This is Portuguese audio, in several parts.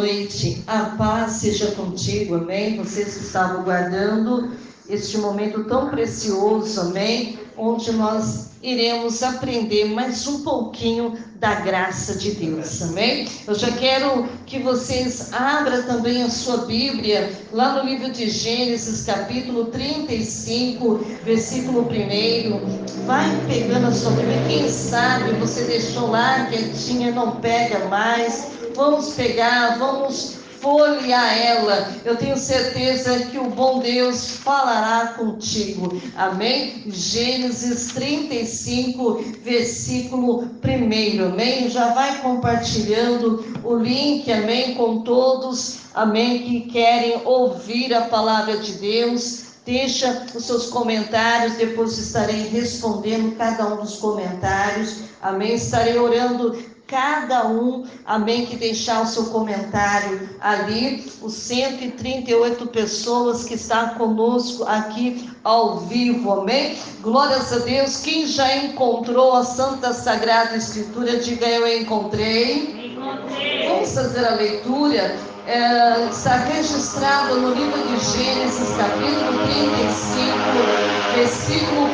noite, a paz seja contigo, amém? Vocês que estavam guardando este momento tão precioso, amém? Onde nós iremos aprender mais um pouquinho da graça de Deus, amém? Eu já quero que vocês abram também a sua Bíblia, lá no livro de Gênesis, capítulo 35, versículo 1. Vai pegando a sua Bíblia, quem sabe você deixou lá quietinha, não pega mais. Vamos pegar, vamos folhear ela. Eu tenho certeza que o bom Deus falará contigo, amém? Gênesis 35, versículo 1, amém? Já vai compartilhando o link, amém, com todos, amém, que querem ouvir a palavra de Deus. Deixa os seus comentários, depois estarei respondendo cada um dos comentários, amém? Estarei orando cada um, amém, que deixar o seu comentário ali, os 138 pessoas que estão conosco aqui ao vivo, amém? Glórias a Deus. Quem já encontrou a Santa Sagrada Escritura, diga: eu encontrei. Vamos fazer a leitura. Está registrado no livro de Gênesis, capítulo 35, versículo 1,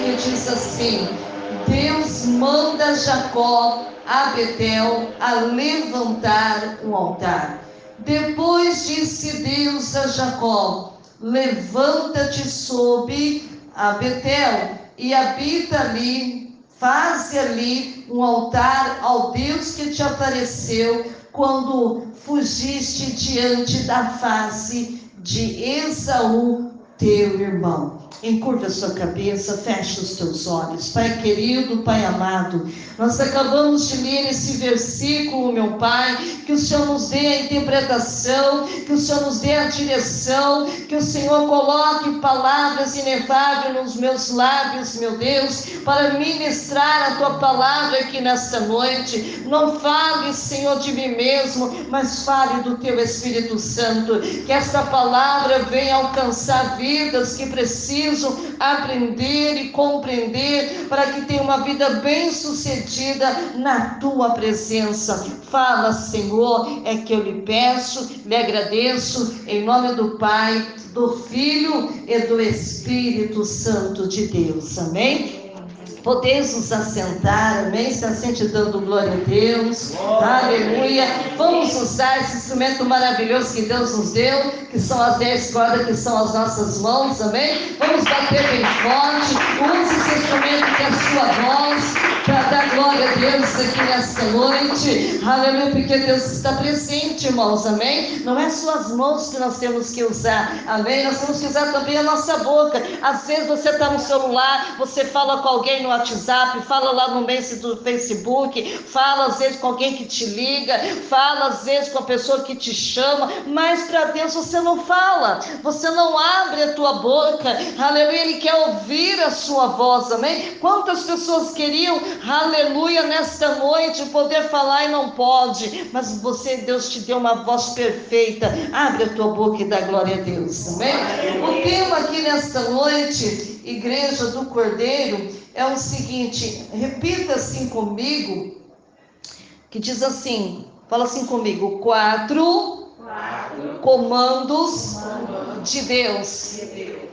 que diz assim: Deus manda Jacó a Betel a levantar um altar. Depois disse Deus a Jacó: levanta-te sob a Betel e habita ali, faze ali um altar ao Deus que te apareceu quando fugiste diante da face de Esaú, teu irmão. Encurta a sua cabeça, fecha os teus olhos. Pai querido, Pai amado, nós acabamos de ler esse versículo, meu Pai, que o Senhor nos dê a interpretação, que o Senhor nos dê a direção, que o Senhor coloque palavras inefáveis nos meus lábios, meu Deus, para ministrar a Tua palavra aqui nesta noite. Não fale, Senhor, de mim mesmo, mas fale do Teu Espírito Santo, que esta palavra venha alcançar vidas que precisam aprender e compreender, para que tenha uma vida bem-sucedida na Tua presença. Fala, Senhor, é que eu lhe peço, lhe agradeço, em nome do Pai, do Filho e do Espírito Santo de Deus, amém? Podeis nos assentar, amém? Se assente dando glória a Deus, aleluia. Vamos usar esse instrumento maravilhoso que Deus nos deu, que são as 10 cordas, que são as nossas mãos, amém? Vamos bater bem forte, use esse instrumento que é a sua voz, para dar glória a Deus aqui nesta noite, aleluia, porque Deus está presente, irmãos, amém? Não é só as mãos que nós temos que usar, amém? Nós temos que usar também a nossa boca. Às vezes você está no celular, você fala com alguém no WhatsApp, fala lá no Messenger do Facebook, fala às vezes com alguém que te liga, fala às vezes com a pessoa que te chama, mas para Deus você não fala, você não abre a tua boca, aleluia, Ele quer ouvir a sua voz, amém? Quantas pessoas queriam, aleluia, nesta noite poder falar e não pode, mas você, Deus te deu uma voz perfeita. Abre a tua boca e dá glória a Deus, amém? O tema aqui nesta noite, Igreja do Cordeiro, é o seguinte, repita assim comigo, que diz assim, fala assim comigo: 4 comandos de Deus.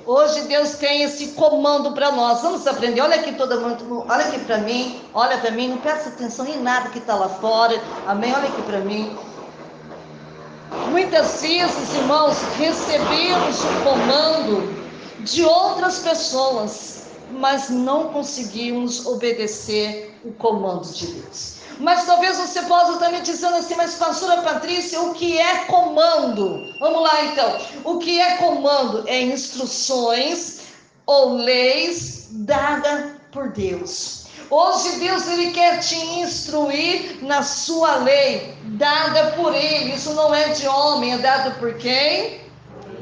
Hoje Deus tem esse comando para nós. Vamos aprender. Olha aqui todo mundo, olha aqui para mim, não presta atenção em nada que está lá fora, amém? Olha aqui para mim. Muitas vezes, irmãos, recebemos o comando de outras pessoas, mas não conseguimos obedecer o comando de Deus. Mas talvez você possa estar me dizendo assim: mas pastora Patrícia, o que é comando? Vamos lá então, o que é comando? É instruções ou leis dadas por Deus. Hoje Deus, Ele quer te instruir na sua lei, dada por Ele. Isso não é de homem, é dado por quem?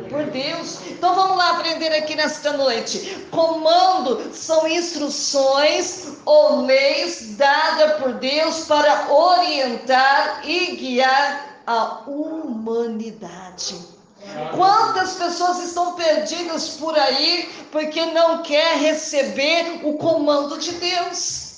Por Deus. Então vamos lá aprender aqui nesta noite. Comando são instruções ou leis dadas por Deus para orientar e guiar a humanidade. Quantas pessoas estão perdidas por aí porque não quer receber o comando de Deus?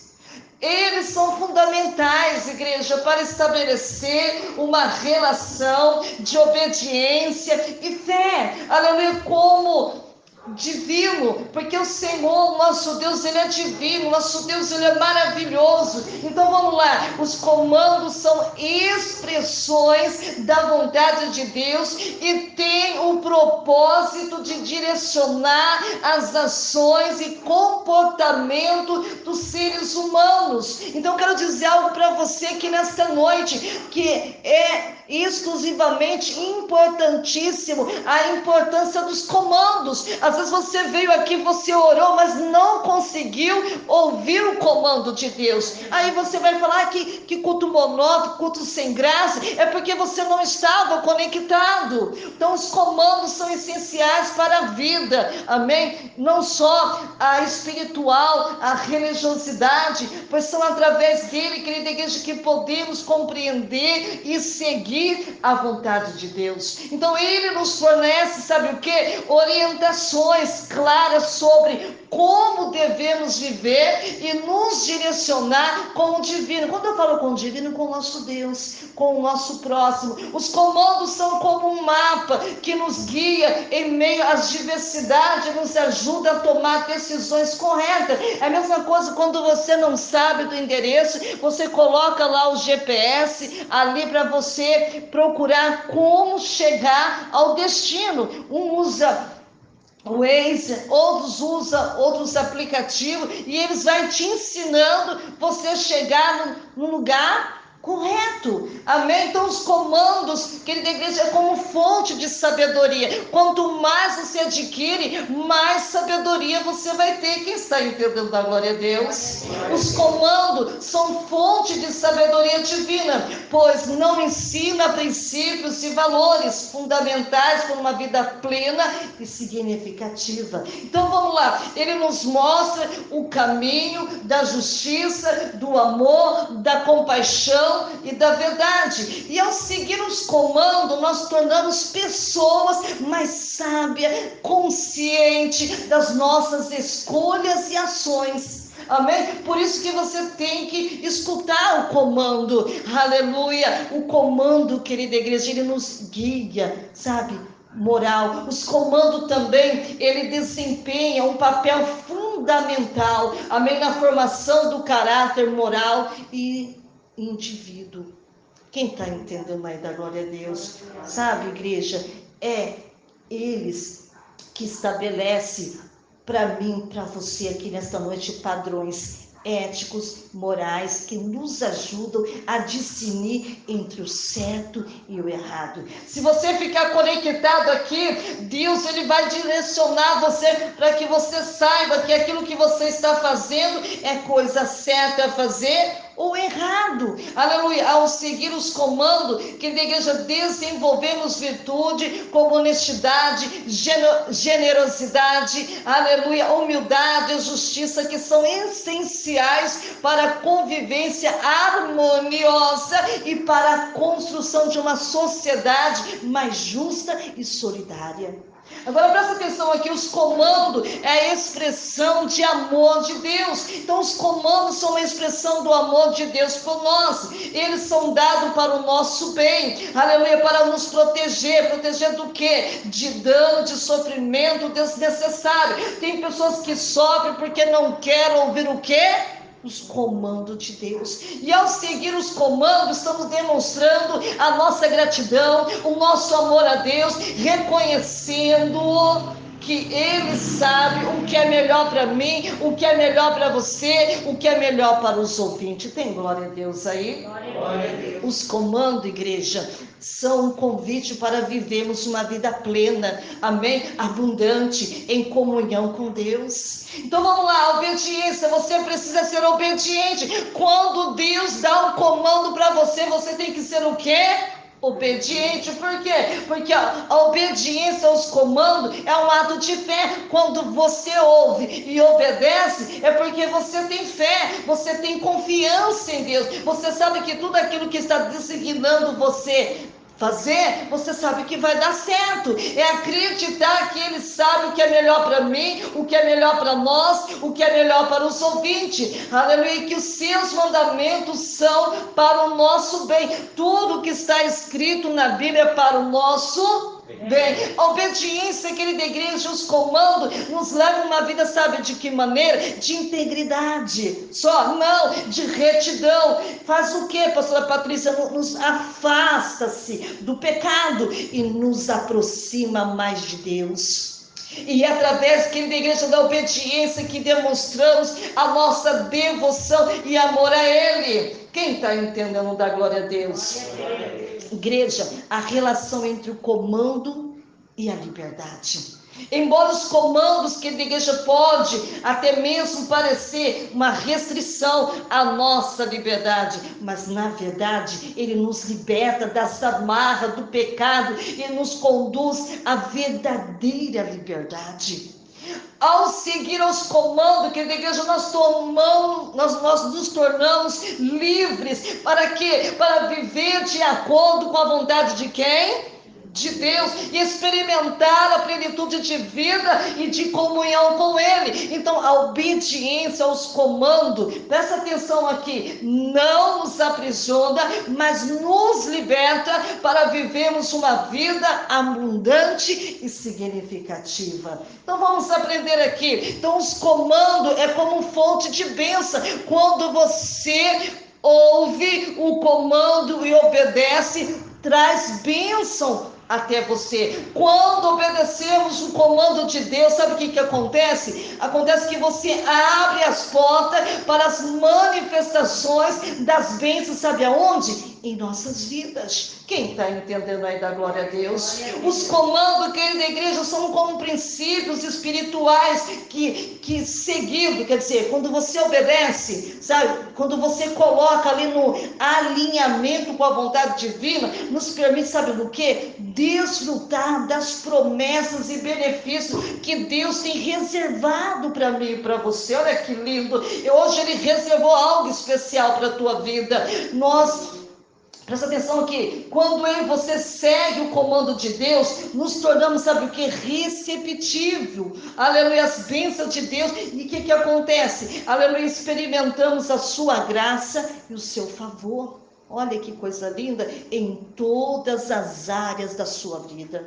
Eles são fundamentais, igreja, para estabelecer uma relação de obediência e fé. Aleluia, como divino, porque o Senhor, nosso Deus, Ele é divino, nosso Deus, Ele é maravilhoso. Então vamos lá, os comandos são expressões da vontade de Deus e tem o propósito de direcionar as ações e comportamento dos seres humanos. Então quero dizer algo para você aqui nesta noite, que é exclusivamente importantíssimo a importância dos comandos. Às vezes você veio aqui, você orou, mas não conseguiu ouvir o comando de Deus. Aí você vai falar que culto monótono, culto sem graça, é porque você não estava conectado. Então os comandos são essenciais para a vida, amém? Não só a espiritual, a religiosidade, pois são através dele, querida igreja, que podemos compreender e seguir a vontade de Deus. Então ele nos fornece, sabe o que? Orientações claras sobre como devemos viver e nos direcionar com o divino. Quando eu falo com o divino, com o nosso Deus, com o nosso próximo. Os comandos são como um mapa que nos guia em meio às diversidades, nos ajuda a tomar decisões corretas. É a mesma coisa quando você não sabe do endereço, você coloca lá o GPS ali para você procurar como chegar ao destino. Um usa o Waze, outros usam outros aplicativos e eles vão te ensinando você chegar no lugar correto, amém? Então os comandos, querida igreja, é como fonte de sabedoria. Quanto mais você adquire, mais sabedoria você vai ter. Quem está entendendo da glória a Deus? Os comandos são fonte de sabedoria divina, pois não ensina princípios e valores fundamentais para uma vida plena e significativa. Então vamos lá, ele nos mostra o caminho da justiça, do amor, da compaixão e da verdade. E ao seguir os comandos, nós tornamos pessoas mais sábias, conscientes das nossas escolhas e ações. Amém? Por isso que você tem que escutar o comando. Aleluia! O comando, querida igreja, ele nos guia, sabe? Moral. Os comandos também, ele desempenha um papel fundamental, amém? Na formação do caráter moral e indivíduo. Quem está entendendo aí da glória a Deus? Sabe, igreja, é eles que estabelecem para mim, para você aqui nesta noite, padrões éticos, morais, que nos ajudam a discernir entre o certo e o errado. Se você ficar conectado aqui, Deus ele vai direcionar você para que você saiba que aquilo que você está fazendo é coisa certa a fazer ou errado. Aleluia. Ao seguir os comandos, que na igreja desenvolvemos virtude como honestidade, generosidade, aleluia, humildade, justiça, que são essenciais para a convivência harmoniosa e para a construção de uma sociedade mais justa e solidária. Agora presta atenção aqui, os comandos é a expressão de amor de Deus. Então os comandos são uma expressão do amor de Deus por nós. Eles são dados para o nosso bem, aleluia, para nos proteger. Proteger do quê? De dano, de sofrimento desnecessário. Tem pessoas que sofrem porque não querem ouvir o quê? Os comandos de Deus. E ao seguir os comandos, estamos demonstrando a nossa gratidão, o nosso amor a Deus, reconhecendo que Ele sabe o que é melhor para mim, o que é melhor para você, o que é melhor para os ouvintes. Tem glória a Deus aí? Glória a Deus. Os comandos, igreja, são um convite para vivermos uma vida plena, amém? Abundante, em comunhão com Deus. Então vamos lá, obediência, você precisa ser obediente. Quando Deus dá um comando para você, você tem que ser o quê? Obediente. Por quê? Porque a obediência aos comandos é um ato de fé. Quando você ouve e obedece, é porque você tem fé, você tem confiança em Deus, você sabe que tudo aquilo que está designando você fazer, você sabe que vai dar certo. É acreditar que Ele sabe o que é melhor para mim, o que é melhor para nós, o que é melhor para os ouvintes. Aleluia. E que os seus mandamentos são para o nosso bem. Tudo que está escrito na Bíblia é para o nosso bem. A obediência, querida igreja, os comandos nos levam uma vida, sabe de que maneira? De integridade. Só não, de retidão. Faz o que, pastora Patrícia? Nos afasta-se do pecado e nos aproxima mais de Deus. E é através, querida igreja, da obediência que demonstramos a nossa devoção e amor a Ele. Quem está entendendo da glória a Deus? Igreja, a relação entre o comando e a liberdade. Embora os comandos que a igreja pode até mesmo parecer uma restrição à nossa liberdade, mas na verdade ele nos liberta dessa amarra do pecado e nos conduz à verdadeira liberdade. Ao seguir os comandos que a igreja nós nos tornamos livres. Para quê? Para viver de acordo com a vontade de quem? De Deus, e experimentar a plenitude de vida e de comunhão com Ele. Então a obediência aos comandos, presta atenção aqui, não nos aprisiona, mas nos liberta para vivermos uma vida abundante e significativa. Então vamos aprender aqui. Então os comandos é como fonte de bênção. Quando você ouve o comando e obedece, traz bênção até você. Quando obedecemos o comando de Deus, sabe o que acontece? Acontece que você abre as portas para as manifestações das bênçãos, sabe aonde? Em nossas vidas. Quem está entendendo aí da glória a Deus? Os comandos, querida igreja, são como princípios espirituais que seguido, quer dizer, quando você obedece, sabe? Quando você coloca ali no alinhamento com a vontade divina, nos permite, sabe do quê? Desfrutar das promessas e benefícios que Deus tem reservado para mim e para você. Olha que lindo. Hoje Ele reservou algo especial para a tua vida. Presta atenção aqui, quando eu e você segue o comando de Deus, nos tornamos, sabe o que? Receptível, aleluia, as bênçãos de Deus. E o que acontece? Aleluia, experimentamos a sua graça e o seu favor. Olha que coisa linda, em todas as áreas da sua vida.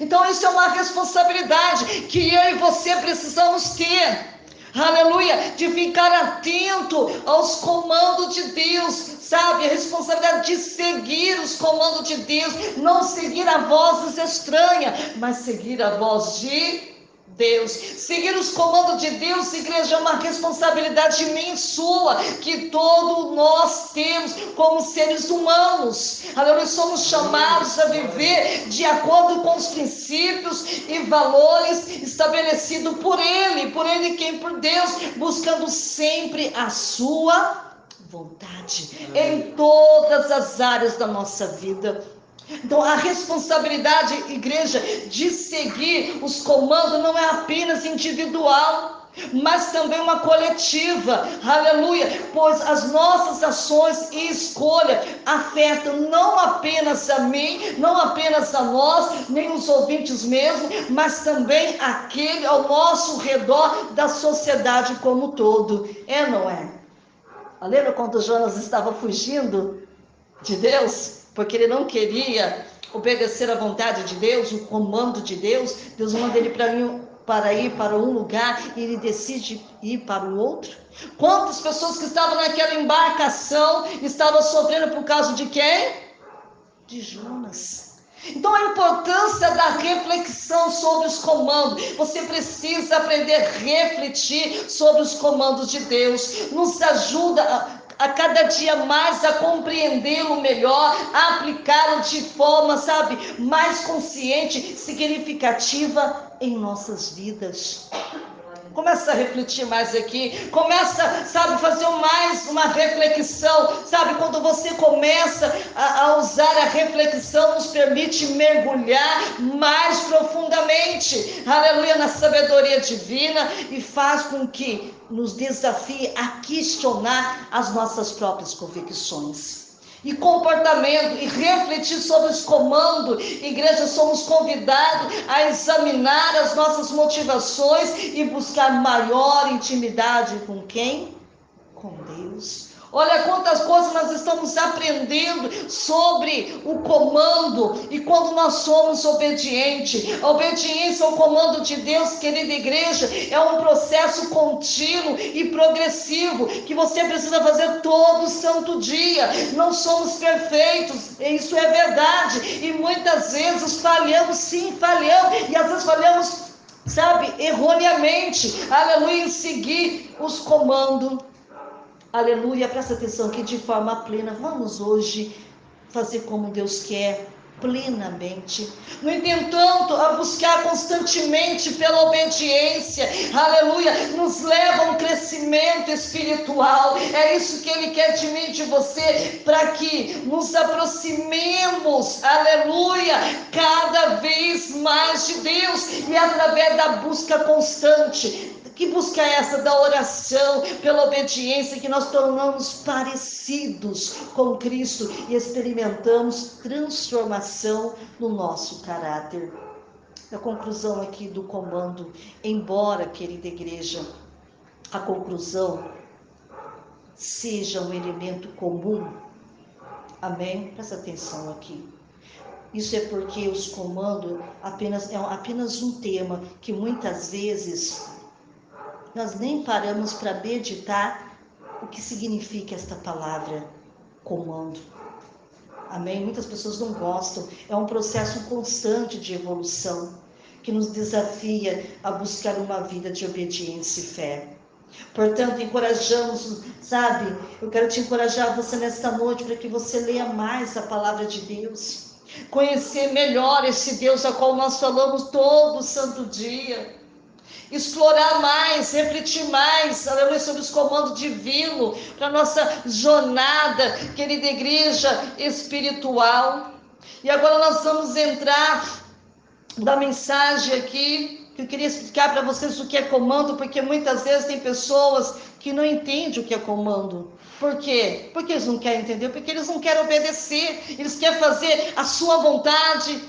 Então isso é uma responsabilidade que eu e você precisamos ter. Aleluia, de ficar atento aos comandos de Deus, sabe, a responsabilidade de seguir os comandos de Deus, não seguir a vozes estranhas, mas seguir a voz de Deus. Seguir os comandos de Deus, igreja, é uma responsabilidade minha e sua, que todos nós temos como seres humanos. Aleluia, somos chamados a viver de acordo com os princípios e valores estabelecidos por Ele quem? Por Deus, buscando sempre a sua vontade em todas as áreas da nossa vida. Então a responsabilidade, igreja, de seguir os comandos não é apenas individual, mas também uma coletiva, aleluia, pois as nossas ações e escolha afetam não apenas a mim, não apenas a nós, nem os ouvintes mesmo, mas também aquele ao nosso redor da sociedade como um todo. É ou não é? Lembra quando Jonas estava fugindo de Deus? Porque ele não queria obedecer à vontade de Deus, o comando de Deus. Deus manda ele para ir para um lugar e ele decide ir para o outro. Quantas pessoas que estavam naquela embarcação estavam sofrendo por causa de quem? De Jonas. Então a importância da reflexão sobre os comandos. Você precisa aprender a refletir sobre os comandos de Deus. Nos ajuda a cada dia mais a compreendê-lo melhor, a aplicá-lo de forma, sabe, mais consciente, significativa em nossas vidas. Começa a refletir mais aqui, começa, sabe, fazer mais uma reflexão, sabe, quando você começa a usar a reflexão, nos permite mergulhar mais profundamente, aleluia, na sabedoria divina e faz com que nos desafie a questionar as nossas próprias convicções. e comportamento, e refletir sobre os comandos. Igreja, somos convidados a examinar as nossas motivações e buscar maior intimidade com quem? Com Deus. Olha quantas coisas nós estamos aprendendo sobre o comando e quando nós somos obedientes. A obediência ao comando de Deus, querida igreja, é um processo contínuo e progressivo que você precisa fazer todo santo dia. Não somos perfeitos, isso é verdade, e muitas vezes falhamos, sim, falhamos, e às vezes falhamos, sabe, erroneamente, aleluia, em seguir os comandos. Aleluia, presta atenção aqui de forma plena. Vamos hoje fazer como Deus quer, plenamente. No entanto, a buscar constantemente pela obediência, aleluia, nos leva a um crescimento espiritual. É isso que Ele quer de mim e de você, para que nos aproximemos, aleluia, cada vez mais de Deus, e através da busca constante. Que busca é essa? Da oração, pela obediência, que nós tornamos parecidos com Cristo e experimentamos transformação no nosso caráter. A conclusão aqui do comando, embora, querida igreja, a conclusão seja um elemento comum, amém? Presta atenção aqui. Isso é porque os comandos é apenas um tema que muitas vezes nós nem paramos para meditar o que significa esta palavra, comando. Amém? Muitas pessoas não gostam. É um processo constante de evolução que nos desafia a buscar uma vida de obediência e fé. Portanto, encorajamos, sabe? Eu quero te encorajar você nesta noite para que você leia mais a palavra de Deus. Conhecer melhor esse Deus a qual nós falamos todo santo dia. Explorar mais, refletir mais, aleluia, sobre os comandos divinos para a nossa jornada, querida igreja, espiritual. E agora nós vamos entrar na mensagem aqui, que eu queria explicar para vocês o que é comando, porque muitas vezes tem pessoas que não entendem o que é comando. Por quê? Porque eles não querem entender, porque eles não querem obedecer, eles querem fazer a sua vontade,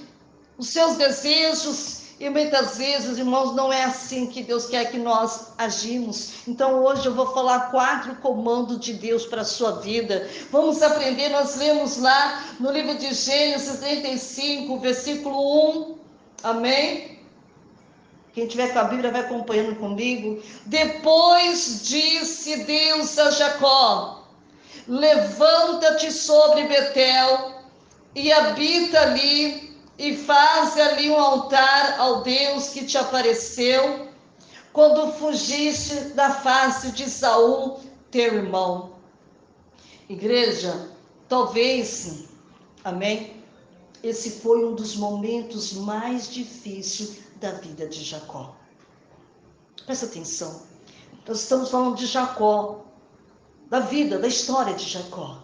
os seus desejos. E muitas vezes, irmãos, não é assim que Deus quer que nós agimos. Então hoje eu vou falar 4 comandos de Deus para a sua vida. Vamos aprender, nós lemos lá no livro de Gênesis 35, versículo 1. Amém? Quem tiver com a Bíblia vai acompanhando comigo. Depois disse Deus a Jacó: levanta-te sobre Betel e habita ali, e faz ali um altar ao Deus que te apareceu quando fugiste da face de Saul, teu irmão. Igreja, talvez, amém, esse foi um dos momentos mais difíceis da vida de Jacó. Presta atenção, nós estamos falando de Jacó, da vida, da história de Jacó.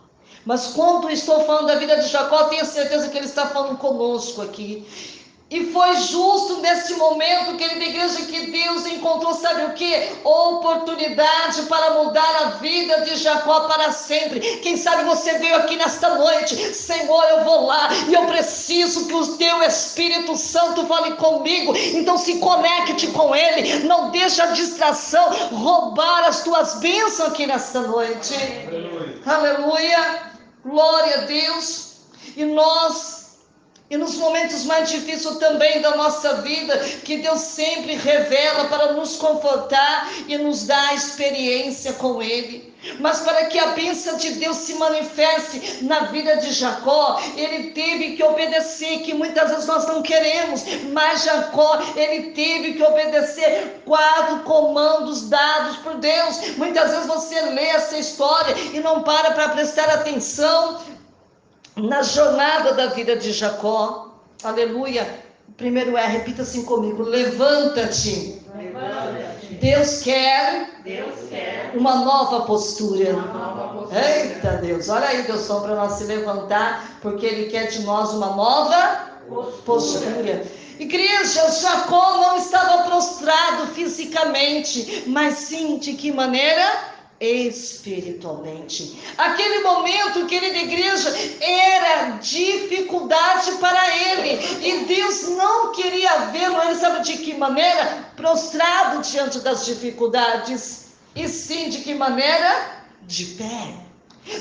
Mas quando estou falando da vida de Jacó, tenho certeza que ele está falando conosco aqui. E foi justo nesse momento, querida igreja, que Deus encontrou, sabe o que? Oportunidade para mudar a vida de Jacó para sempre. Quem sabe você veio aqui nesta noite: Senhor, eu vou lá e eu preciso que o teu Espírito Santo fale comigo. Então se conecte com Ele, não deixe a distração roubar as tuas bênçãos aqui nesta noite. Aleluia. Aleluia, glória a Deus. E nos momentos mais difíceis também da nossa vida, que Deus sempre revela para nos confortar e nos dar experiência com Ele. Mas para que a bênção de Deus se manifeste na vida de Jacó, ele teve que obedecer, que muitas vezes nós não queremos, mas Jacó, ele teve que obedecer 4 comandos dados por Deus. Muitas vezes você lê essa história e não para prestar atenção na jornada da vida de Jacó. Aleluia. O primeiro é, repita assim comigo: levanta-te. Levanta-te. Deus quer uma nova postura. Eita Deus, olha aí, Deus, só para nós se levantar, porque Ele quer de nós uma nova postura. Igreja, Jacó não estava prostrado fisicamente, mas sim de que maneira? espiritualmente. Aquele momento, querida igreja, era dificuldade para ele, e Deus não queria vê-lo, ele sabe de que maneira? Prostrado diante das dificuldades, e sim de que maneira? De pé.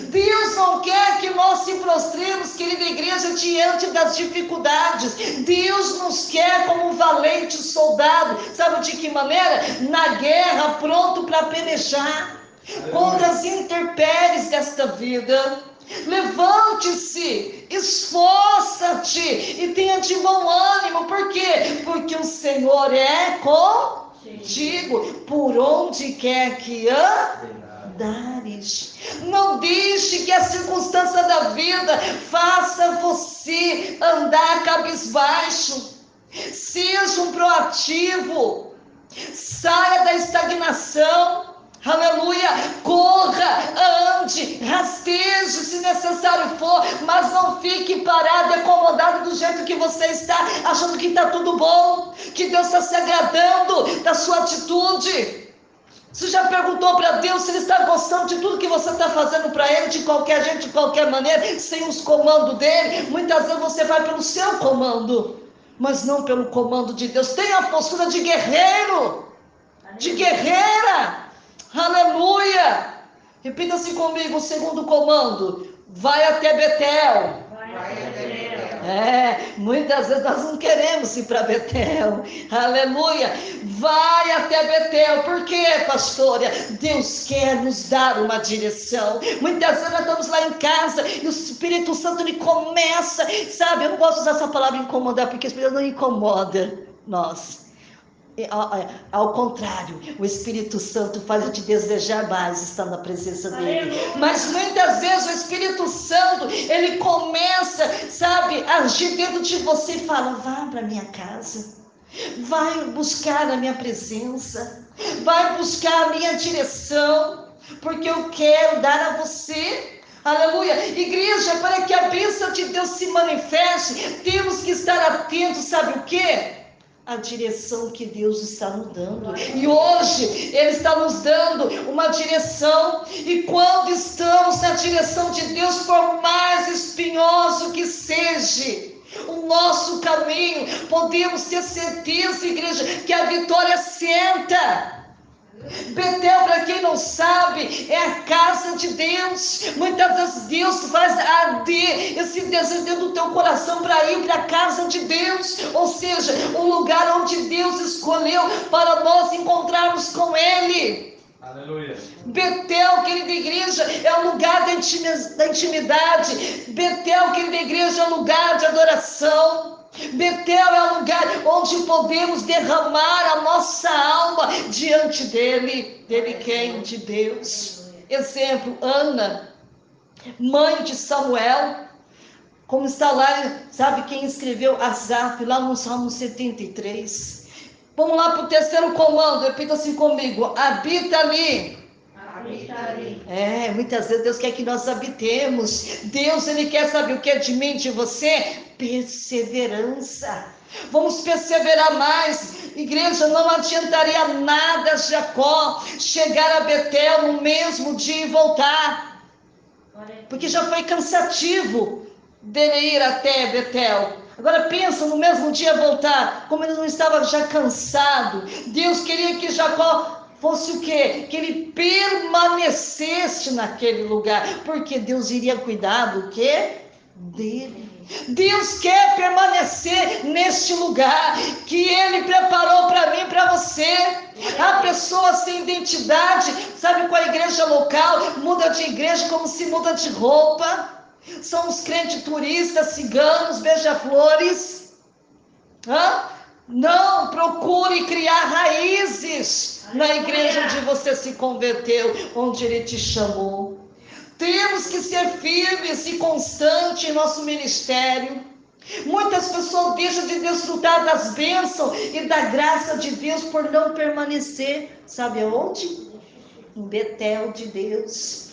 Deus não quer que nós se prostremos, querida igreja, diante das dificuldades. Deus nos quer como um valente soldado, sabe de que maneira? Na guerra, pronto para pelejar contra as intempéries desta vida. Levante-se, esforça-te e tenha de bom ânimo. Por quê? Porque o Senhor é contigo por onde quer que andares. Não deixe que a circunstância da vida faça você andar cabisbaixo. Seja um proativo. Saia da estagnação. Aleluia, corra, ande, rasteje se necessário for, mas não fique parado, acomodado do jeito que você está, achando que está tudo bom, que Deus está se agradando da sua atitude. Você já perguntou para Deus se Ele está gostando de tudo que você está fazendo para Ele, de qualquer jeito, de qualquer maneira, sem os comandos dEle? Muitas vezes você vai pelo seu comando, mas não pelo comando de Deus. Tenha a postura de guerreiro, de guerreira. Aleluia! Repita assim comigo o segundo comando. Vai até Betel. Muitas vezes nós não queremos ir para Betel. Aleluia! Vai até Betel. Por quê, pastora? Deus quer nos dar uma direção. Muitas vezes nós estamos lá em casa e o Espírito Santo ele começa, sabe? Eu não gosto de usar essa palavra incomodar, porque o Espírito não incomoda nós. Ao contrário, o Espírito Santo faz a te desejar mais estar na presença dele. Mas muitas vezes o Espírito Santo ele começa, sabe, a agir dentro de você e fala: vá para minha casa, vai buscar a minha presença, vai buscar a minha direção, porque eu quero dar a você. Aleluia, igreja, para que a bênção de Deus se manifeste, temos que estar atentos, sabe o quê? A direção que Deus está nos dando. E hoje Ele está nos dando uma direção. E quando estamos na direção de Deus, por mais espinhoso que seja o nosso caminho, podemos ter certeza, igreja, que a vitória senta. Betel, para quem não sabe, é a casa de Deus. Muitas vezes Deus faz arder esse desejo dentro do teu coração para ir para a casa de Deus, ou seja, o lugar onde Deus escolheu para nós encontrarmos com Ele. Aleluia. Betel, querida igreja, é o lugar da intimidade. Betel, querida igreja, é o lugar de adoração. Betel é o lugar onde podemos derramar a nossa alma diante dele. Dele quem? De Deus. Exemplo, Ana, mãe de Samuel, como está lá, sabe quem escreveu? Asaf, lá no Salmo 73. Vamos lá para o terceiro comando, repita assim comigo: habita ali. Muitas vezes Deus quer que nós habitemos. Deus, Ele quer saber o que é de mim, de você? Perseverança. Vamos perseverar mais. Igreja, não adiantaria nada Jacó chegar a Betel no mesmo dia e voltar, porque já foi cansativo dele ir até Betel. Agora pensa, no mesmo dia voltar, como ele não estava já cansado. Deus queria que Jacó fosse o quê? Que ele permanecesse naquele lugar, porque Deus iria cuidar do quê? Dele. Deus quer permanecer neste lugar que Ele preparou para mim e para você. Há pessoas sem identidade, sabe, com a igreja local, muda de igreja como se muda de roupa. São os crentes turistas, ciganos, beija-flores. Não, procure criar raízes na igreja onde você se converteu, onde Ele te chamou. Temos que ser firmes e constantes em nosso ministério. Muitas pessoas deixam de desfrutar das bênçãos e da graça de Deus por não permanecer, sabe aonde? Em Betel de Deus.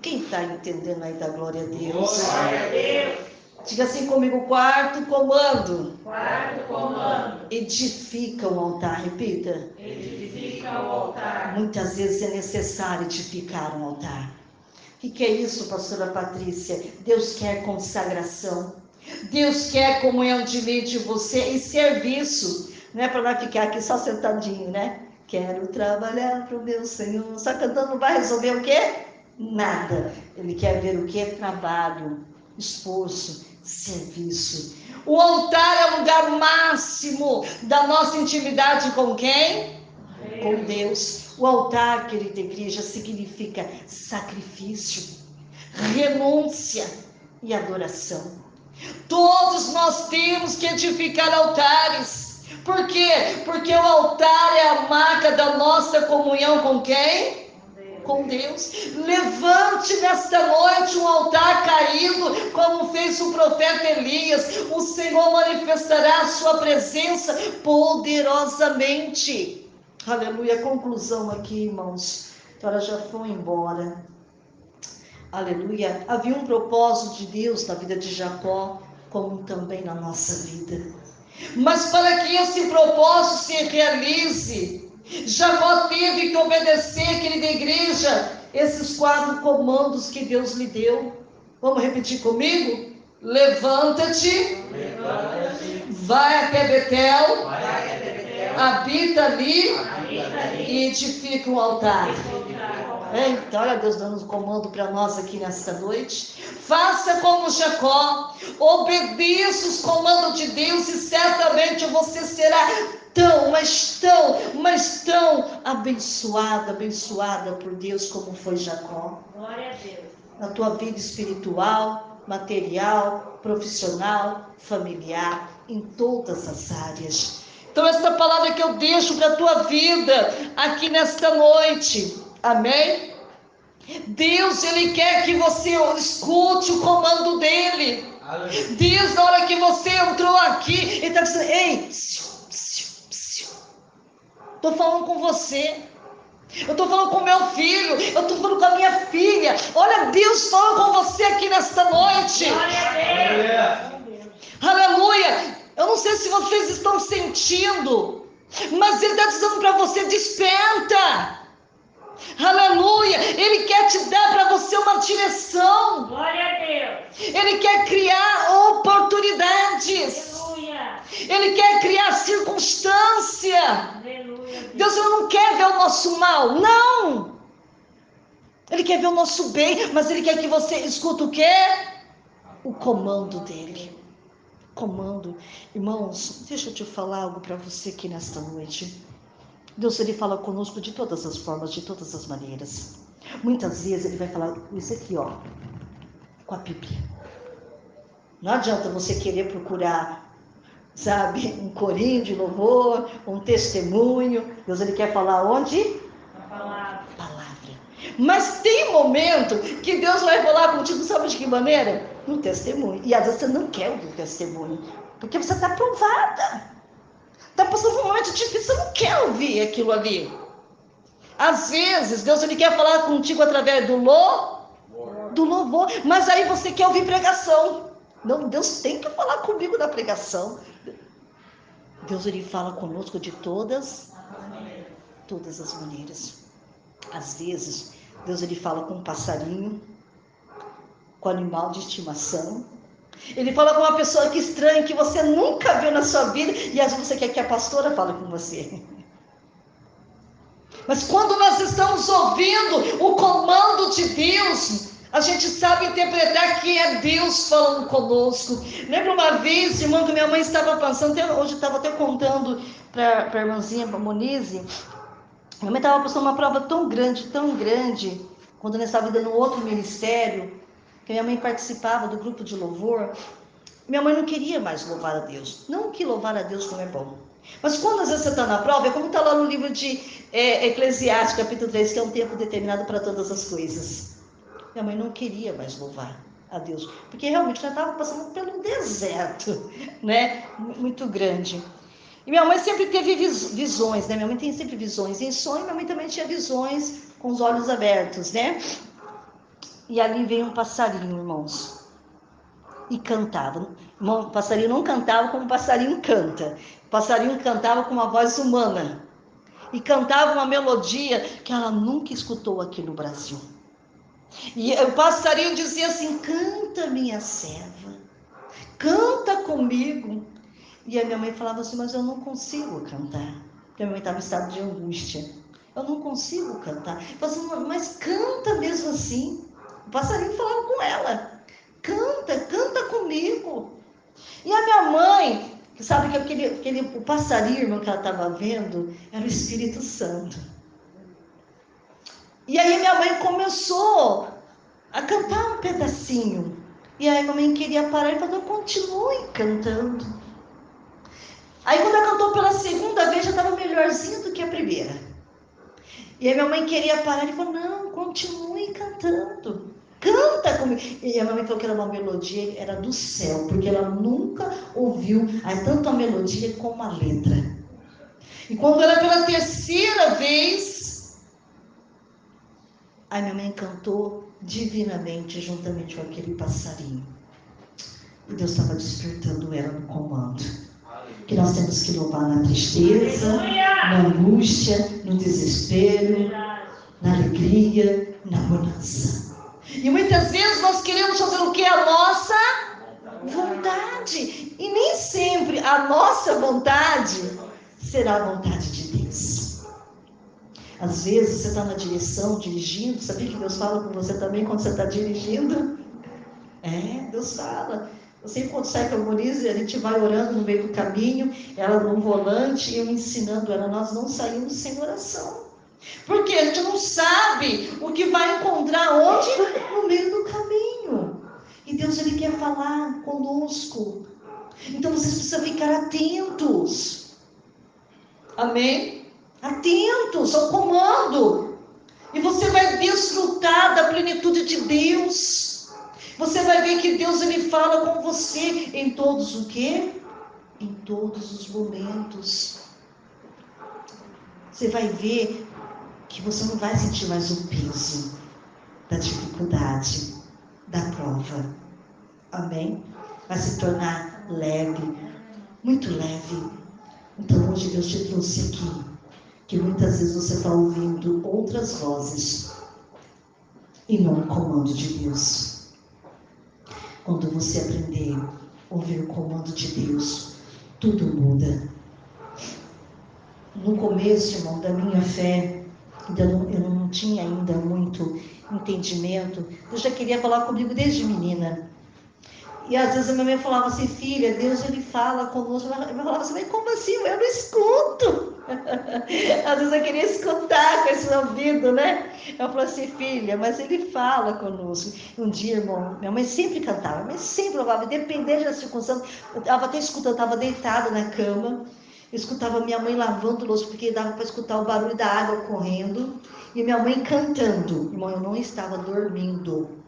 Quem está entendendo aí da glória a Deus? Glória a Deus. Diga assim comigo: quarto comando. Edifica o altar. Repita. Edifica edifica o altar. Muitas vezes é necessário edificar um altar. O que é isso, pastora Patrícia? Deus quer consagração. Deus quer comunhão de mim, de você e serviço. Não é para nós ficar aqui só sentadinho, né? Quero trabalhar para o meu Senhor. Só cantando não vai resolver o quê? Nada. Ele quer ver o quê? Trabalho, esforço, serviço. O altar é o lugar máximo da nossa intimidade com quem? Com Deus. O altar, querida igreja, significa sacrifício, renúncia e adoração. Todos nós temos que edificar altares. Por quê? Porque o altar é a marca da nossa comunhão com quem? Com Deus. Levante nesta noite um altar caído, como fez o profeta Elias. O Senhor manifestará a sua presença poderosamente. Aleluia. Conclusão aqui, irmãos. A hora já foi embora. Aleluia. Havia um propósito de Deus na vida de Jacó, como também na nossa vida. Mas para que esse propósito se realize, Jacó teve que obedecer, querida igreja, esses 4 comandos que Deus lhe deu. Vamos repetir comigo? Levanta-te, vai até Betel, habita ali e edifica um altar. Então, olha Deus dando um comando para nós aqui nesta noite. Faça como Jacó, obedeça os comandos de Deus e certamente você será mas tão abençoada por Deus como foi Jacó. Glória a Deus. Na tua vida espiritual, material, profissional, familiar, em todas as áreas. Então essa palavra que eu deixo para a tua vida aqui nesta noite. Amém? Deus, Ele quer que você escute o comando dEle. Deus, na hora que você entrou aqui, Ele está dizendo, ei, estou falando com você. Eu estou falando com meu filho, eu estou falando com a minha filha. Olha, Deus fala com você aqui nesta noite. Aleluia. Eu não sei se vocês estão sentindo, mas Ele está dizendo para você, desperta. Aleluia. Ele quer te dar para você uma direção. Glória a Deus. Ele quer criar oportunidades. Aleluia. Ele quer criar circunstância. Aleluia. Deus não quer ver o nosso mal, não. Ele quer ver o nosso bem, mas Ele quer que você escuta o quê? O comando dEle. Comando. Irmãos, deixa eu te falar algo para você aqui nesta noite. Deus, Ele fala conosco de todas as formas, de todas as maneiras. Muitas vezes Ele vai falar isso aqui, ó, com a Bíblia. Não adianta você querer procurar, sabe, um corinho de louvor, um testemunho. Deus, Ele quer falar onde? A palavra. Palavra. Mas tem momento que Deus vai falar contigo, sabe de que maneira? No testemunho. E às vezes você não quer ouvir o testemunho, porque você está provada. Está passando por um momento difícil, você não quer ouvir aquilo ali. Às vezes, Deus Ele quer falar contigo através do louvor, mas aí você quer ouvir pregação. Não, Deus tem que falar comigo na pregação. Deus Ele fala conosco de todas as maneiras. Às vezes, Deus Ele fala com um passarinho, com animal de estimação. Ele fala com uma pessoa que estranha, que você nunca viu na sua vida, e às vezes você quer que a pastora fale com você. Mas quando nós estamos ouvindo o comando de Deus, a gente sabe interpretar que é Deus falando conosco. Lembra uma vez, irmão, que minha mãe estava passando, hoje estava até contando para a irmãzinha, para a Monize, minha mãe estava passando uma prova tão grande, quando nós estávamos dando outro ministério, que minha mãe participava do grupo de louvor. Minha mãe não queria mais louvar a Deus. Não que louvar a Deus não é bom. Mas quando às vezes você está na prova, é como está lá no livro de Eclesiastes, capítulo 3, que é um tempo determinado para todas as coisas. Minha mãe não queria mais louvar a Deus, porque realmente ela estava passando pelo deserto, né? Muito grande. E minha mãe sempre teve visões, né? Minha mãe tem sempre visões. Em sonho, minha mãe também tinha visões com os olhos abertos, né? E ali veio um passarinho, irmãos, e cantava. O passarinho não cantava como o passarinho canta. O passarinho cantava com uma voz humana. e cantava uma melodia que ela nunca escutou aqui no Brasil. E o passarinho dizia assim: canta, minha serva, canta comigo. E a minha mãe falava assim: mas eu não consigo cantar, porque a minha mãe estava em estado de angústia. Eu não consigo cantar. Eu falava assim: mas canta mesmo assim. O passarinho falava com ela: canta, canta comigo. E a minha mãe, que sabe que o passarinho, irmão, que ela estava vendo, era o Espírito Santo. E aí minha mãe começou a cantar um pedacinho. E aí a mamãe queria parar e falou: continue cantando. Aí quando ela cantou pela segunda vez, já estava melhorzinho do que a primeira. E aí minha mãe queria parar e falou: não, continue cantando. Canta comigo. E a mamãe falou que era uma melodia, era do céu, porque ela nunca ouviu tanto a melodia como a letra. E quando ela pela terceira vez, a minha mãe cantou divinamente juntamente com aquele passarinho. E Deus estava despertando ela no comando. Que nós temos que louvar na tristeza, na angústia, no desespero, na alegria, na bonança. E muitas vezes nós queremos fazer o que? A nossa vontade. E nem sempre a nossa vontade será a vontade de Deus. Às vezes você está na direção, dirigindo. Sabia que Deus fala com você também quando você está dirigindo? Deus fala. Eu sempre quando sai com a Monize, a gente vai orando no meio do caminho, ela no volante e eu ensinando ela. Nós não saímos sem oração. Porque a gente não sabe o que vai encontrar onde? No meio do caminho. E Deus, Ele quer falar conosco. Então vocês precisam ficar atentos. Amém? Atentos ao comando. E você vai desfrutar da plenitude de Deus. Você vai ver que Deus, Ele fala com você em todos o quê? Em todos os momentos. Você vai ver que você não vai sentir mais o peso da dificuldade, da prova. Amém? Vai se tornar leve, muito leve. Então hoje Deus te trouxe aqui, que muitas vezes você está ouvindo outras vozes e não o comando de Deus. Quando você aprender a ouvir o comando de Deus, tudo muda. No começo, irmão, da minha fé, eu não tinha ainda muito entendimento. Deus já queria falar comigo desde menina. E às vezes a minha mãe falava assim: filha, Deus, Ele fala conosco. Eu falava assim: mas como assim? Eu não escuto. Às vezes eu queria escutar com esse ouvido, né? Eu falava assim: filha, mas Ele fala conosco. Um dia, irmão, minha mãe sempre cantava, mas sempre louvava, independente da circunstância. Eu estava até escutando, eu estava deitada na cama, eu escutava minha mãe lavando louça, porque dava para escutar o barulho da água correndo, e minha mãe cantando. Irmão, eu não estava dormindo.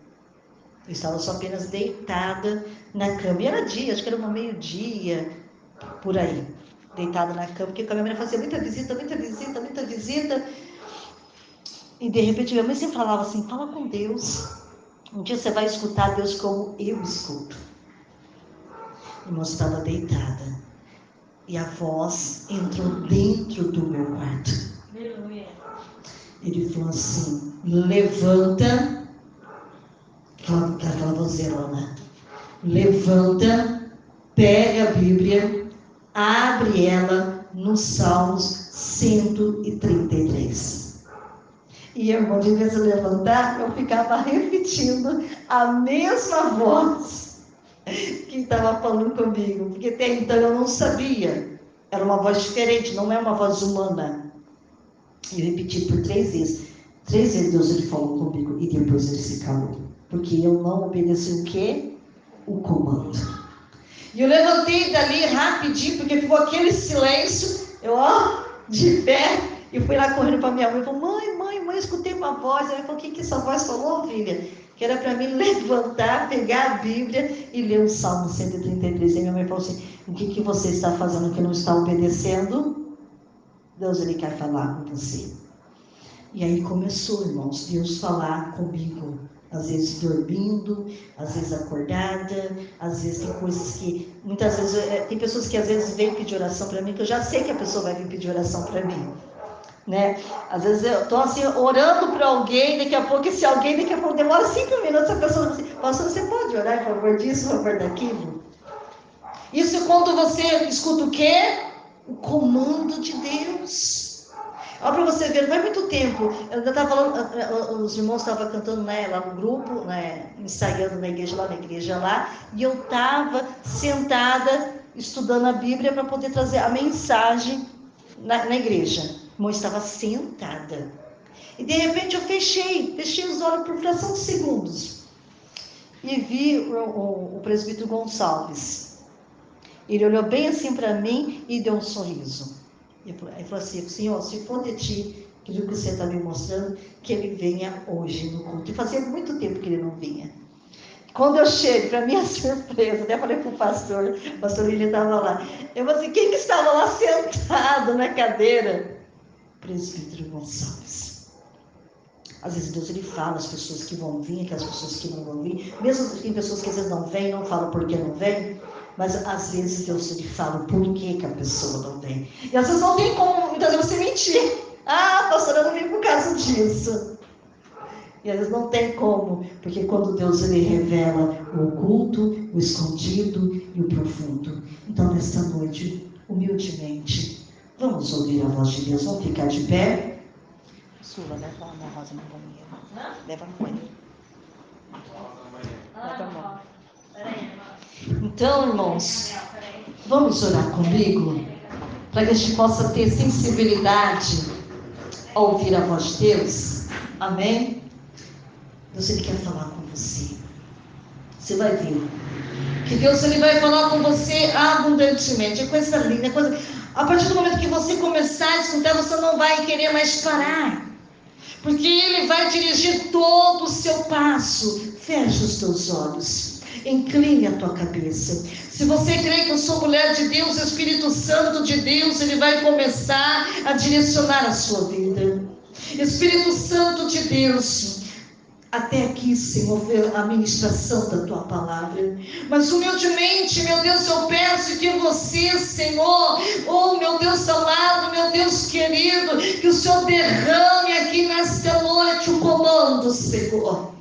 Eu estava só apenas deitada na cama. E era dia, acho que era uma meio-dia, por aí. Deitada na cama, porque a minha mãe fazia muita visita. E de repente minha mãe sempre falava assim: fala com Deus. Um dia você vai escutar Deus como eu escuto. E eu estava deitada. E a voz entrou dentro do meu quarto. Ele falou assim: levanta. Aquela vozeirona. Levanta, pega a Bíblia, abre ela no Salmos 133. E irmão, de vez em levantar, eu ficava repetindo a mesma voz que estava falando comigo, porque até então eu não sabia. Era uma voz diferente, não é uma voz humana. E eu repeti por 3 vezes. 3 vezes Deus, Ele falou comigo e depois Ele se calou. Porque eu não obedeci o quê? O comando. E eu levantei dali rapidinho, porque ficou aquele silêncio. Eu, de pé, e fui lá correndo para minha mãe. Eu falei: mãe, escutei uma voz. Ela falou: o que essa voz falou, filha? Que era para mim levantar, pegar a Bíblia e ler o Salmo 133. E minha mãe falou assim: o que você está fazendo que não está obedecendo? Deus, Ele quer falar com você. E aí começou, irmãos, Deus falar comigo. Às vezes dormindo, às vezes acordada, às vezes tem coisas que... Muitas vezes, tem pessoas que às vezes vêm pedir oração para mim, que eu já sei que a pessoa vai vir pedir oração para mim. né? Às vezes eu estou assim, orando para alguém, daqui a pouco demora 5 minutos, a pessoa diz assim, pastor, você pode orar em favor disso, em favor daquilo? Isso é quando você escuta o quê? O comando de Deus. Olha para você ver, não vai muito tempo. Eu ainda estava falando, os irmãos estavam cantando, né, lá no grupo, né, ensaiando na igreja lá, e eu estava sentada estudando a Bíblia para poder trazer a mensagem na igreja. A irmã estava sentada. E de repente eu fechei os olhos por fração de segundos. E vi o presbítero Gonçalves. Ele olhou bem assim para mim e deu um sorriso. Aí falou assim, Senhor, se for de ti, aquilo que você está me mostrando, que ele venha hoje no culto. E fazia muito tempo que ele não vinha. Quando eu chego, para minha surpresa, até falei para o pastor Lili estava lá. Eu falei assim, quem que estava lá sentado na cadeira? Presbítero Gonçalves. Às vezes Deus ele fala as pessoas que vão vir, aquelas pessoas que não vão vir, mesmo tem pessoas que às vezes não vêm, não falam por que não vêm, mas às vezes Deus ele fala o porquê que a pessoa não vem. E às vezes não tem como, muitas vezes você mentir. Ah, pastora, eu não vim por causa disso. E às vezes não tem como, porque quando Deus ele revela o oculto, o escondido e o profundo. Então, nesta noite, humildemente, vamos ouvir a voz de Deus, vamos ficar de pé. Sula, leva uma rosa no banheiro. Leva no banheiro. Leva a Então, irmãos, vamos orar comigo, para que a gente possa ter sensibilidade a ouvir a voz de Deus. Amém? Deus ele quer falar com você. Você vai ver que Deus ele vai falar com você abundantemente. É coisa linda, é coisa. A partir do momento que você começar a escutar, você não vai querer mais parar. Porque Ele vai dirigir todo o seu passo. Feche os teus olhos. Incline a tua cabeça. Se você crê que eu sou mulher de Deus, Espírito Santo de Deus, Ele vai começar a direcionar a sua vida. Espírito Santo de Deus, até aqui, Senhor, a ministração da Tua palavra. Mas humildemente, meu Deus, eu peço que você, Senhor, oh meu Deus amado, meu Deus querido, que o Senhor derrame aqui nesta noite o comando, Senhor.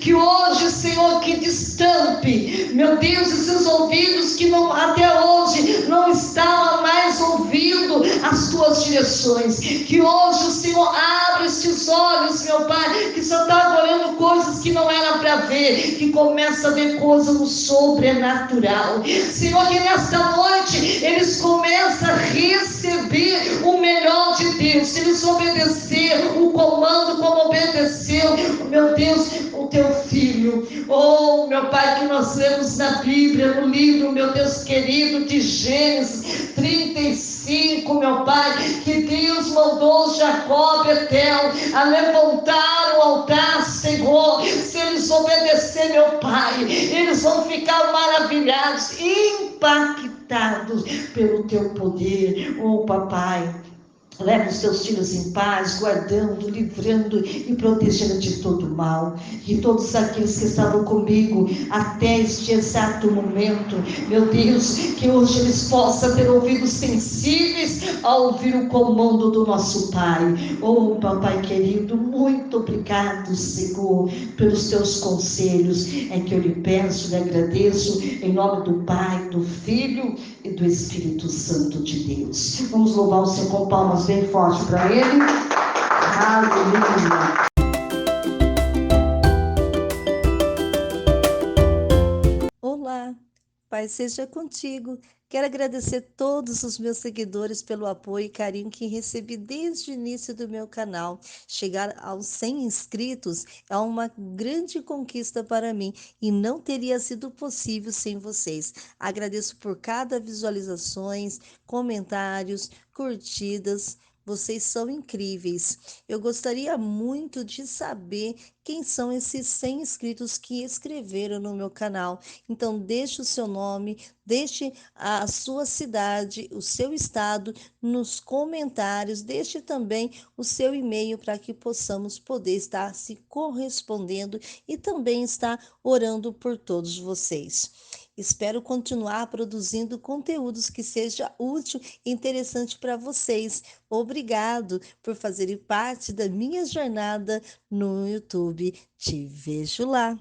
Que hoje, Senhor, que destampe, meu Deus, esses ouvidos que não, até hoje não estavam mais ouvindo as tuas direções. Que hoje o Senhor abra esses olhos, meu Pai, que só estava olhando coisas que não era para ver, que começa a ver coisas no sobrenatural. Senhor, que nesta noite eles começam a receber o melhor de Deus. Se eles obedecer o comando como obedeceu, meu Deus, o teu filho, oh meu Pai, que nós lemos na Bíblia, no livro, meu Deus querido, de Gênesis 35, meu Pai, que Deus mandou Jacó, Betel, a levantar o altar, Senhor. Se eles obedecer, meu Pai, eles vão ficar maravilhados, impactados pelo teu poder, oh papai. Leva os teus filhos em paz, guardando, livrando e protegendo de todo mal. E todos aqueles que estavam comigo até este exato momento, meu Deus, que hoje eles possam ter ouvidos sensíveis a ouvir o comando do nosso Pai. Oh, papai querido, muito obrigado, Senhor, pelos teus conselhos. É que eu lhe peço, lhe agradeço, em nome do Pai, do Filho e do Espírito Santo de Deus. Vamos louvar o Senhor com palmas bem forte para Ele. Aleluia. Olá, Pai seja contigo. Quero agradecer todos os meus seguidores pelo apoio e carinho que recebi desde o início do meu canal. Chegar aos 100 inscritos é uma grande conquista para mim e não teria sido possível sem vocês. Agradeço por cada visualizações, comentários, curtidas. Vocês são incríveis. Eu gostaria muito de saber quem são esses 100 inscritos que escreveram no meu canal. Então, deixe o seu nome, deixe a sua cidade, o seu estado nos comentários, deixe também o seu e-mail para que possamos poder estar se correspondendo e também estar orando por todos vocês. Espero continuar produzindo conteúdos que seja útil e interessante para vocês. Obrigado por fazerem parte da minha jornada no YouTube. Te vejo lá.